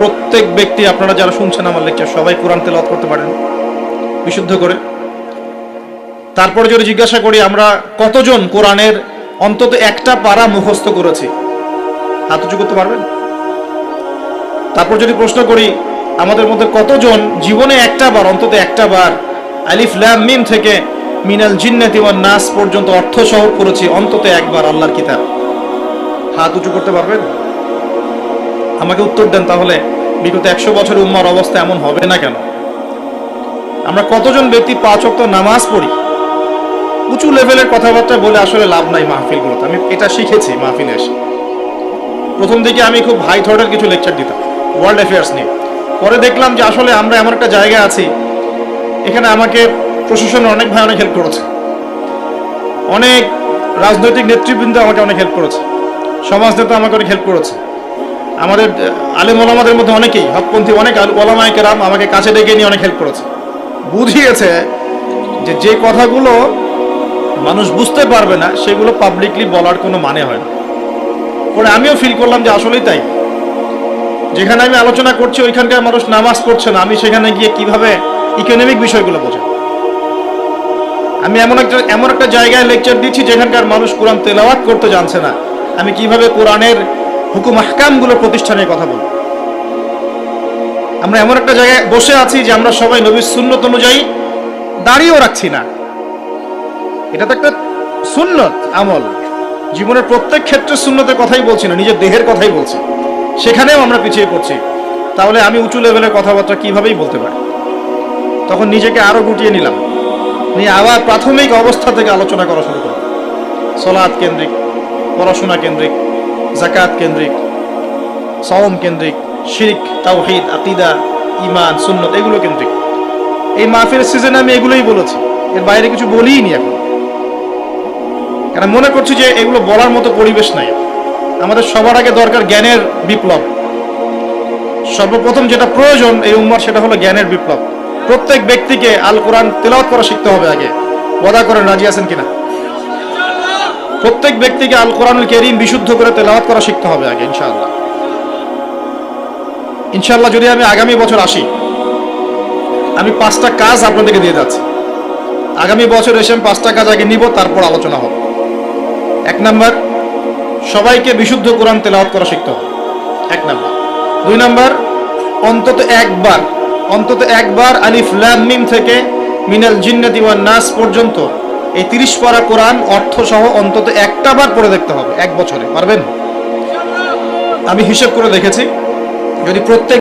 প্রত্যেক ব্যক্তি, আপনারা যারা শুনছেন আমার লেকচার, সবাই কোরআন তেলাওয়াত করতে পারেন বিশুদ্ধ করে? তারপরে যদি জিজ্ঞাসা করি আমরা কতজন কোরআনের অন্তত একটা পারা মুখস্থ করেছি, হাত উঁচু করতে পারবেন? তারপর যদি প্রশ্ন করি আমাদের মধ্যে কতজন জীবনে একটা বার, অন্তত একটা বার আলিফ লাম মিম থেকে মিনাল জিন্নাতি ওয়ান নাস পর্যন্ত অর্থ সহ পড়েছি অন্তত একবার আল্লাহর কিতাব, হাত উঁচু করতে পারবেন? আমাকে উত্তর দেন, তাহলে বিগত 100 বছরের উম্মার অবস্থা এমন হবে না কেন? আমরা কতজন ব্যক্তি 5 ওয়াক্ত নামাজ পড়ি? উঁচু লেভেলের কথাবার্তা বলে আসলে লাভ নাই মাহফিলগুলোতে। আমি এটা শিখেছি মাহফিলে এসে। প্রথম দিকে আমি খুব হাই থটের কিছু লেকচার দিতাম ওয়ার্ল্ড অ্যাফেয়ার্স নিয়ে। পরে দেখলাম যে আসলে আমরা এমন একটা জায়গায় আছি, এখানে আমাকে প্রশাসনের অনেক ভাই অনেক হেল্প করেছে, অনেক রাজনৈতিক নেতৃবৃন্দ আমাকে অনেক হেল্প করেছে, সমাজ নেতা আমাকে অনেক হেল্প করেছে, আমাদের আলেম ওলামাদের মধ্যে অনেকেই, হকপন্থী অনেক ওলামায়ে কেরাম আমাকে কাছে ডেকে নিয়ে অনেক হেল্প করেছে। বুঝিয়েছে যে যে কথাগুলো মানুষ বুঝতে পারবে না সেগুলো পাবলিকলি বলার কোনো মানে হয় না। পরে আমিও ফিল করলাম যে আসলেই তাই। যেখানে আমি আলোচনা করছি ওইখানকার মানুষ নামাজ পড়ছে না, আমি সেখানে গিয়ে কিভাবে ইকোনমিক বিষয়গুলো বোঝা? আমি এমন একটা জায়গায় লেকচার দিচ্ছি যেখানকার মানুষ কোরআন তেলাওয়াত করতে জানছে না, আমি কিভাবে কোরআনের হুকুম আহকামগুলো প্রতিষ্ঠানের কথা বলবো? আমরা এমন একটা জায়গায় বসে আছি যে আমরা সবাই নবীর সুন্নত অনুযায়ী দাঁড়িয়েও রাখছি না। এটা তো একটা সুন্নত আমল, জীবনের প্রত্যেক ক্ষেত্রে সুন্নতের কথাই বলছি না, নিজের দেহের কথাই বলছি, সেখানেও আমরা পিছিয়ে পড়ছি। তাহলে আমি উঁচু লেভেলের কথাবার্তা কিভাবেই বলতে পারি? তখন নিজেকে আরো গুটিয়ে নিলাম, নিয়ে আবার প্রাথমিক অবস্থা থেকে আলোচনা করা শুরু করলাম। সলাৎ কেন্দ্রিক, পড়াশোনা কেন্দ্রিক, যাকাত কেন্দ্রিক, সাওম কেন্দ্রিক, শিরক, তাওহীদ, আকীদা, ঈমান, সুন্নত এগুলো কেন্দ্রিক। এই মাহফিলের সিজনে আমি এগুলোই বলেছি, এর বাইরে কিছু বলিই নি এখন, কারণ মনে করছি যে এগুলো বলার মতো পরিবেশ নাই। আমাদের সবার আগে দরকার জ্ঞানের বিপ্লব। সর্বপ্রথম যেটা প্রয়োজন এই উম্মার, সেটা হলো জ্ঞানের বিপ্লব। প্রত্যেক ব্যক্তিকে আল কোরআন তেলাওয়াত করা শিখতে হবে আগে। ওয়াদা করেন, রাজি আছেন কিনা? প্রত্যেক ব্যক্তিকে আল কোরআনুল কারীম বিশুদ্ধ করে তেলাওয়াত করা শিখতে হবে আগে, ইনশাআল্লাহ। ইনশাআল্লাহ যদি আমি আগামী বছর আসি, আমি 5টা কাজ আপনাদেরকে দিয়ে যাচ্ছি। আগামী বছর এসে আমি 5টা কাজ আগে নিব, তারপর আলোচনা হবে। 1 নাম্বার, সবাইকে বিশুদ্ধ কোরআন তেলাওয়াত করা শিখতে হবে, 1 নাম্বার। 2 নাম্বার, অন্তত একবার আলিফ লাম মিম থেকে মিনাল জিন্নাতি ওয়ান নাস পর্যন্ত এই 30 পারা কোরআন অর্থ সহ অন্তত একটা বার পড়ে দেখতে হবে 1 বছরে। পারবেন? আমি হিসাব করে দেখেছি, যদি প্রত্যেক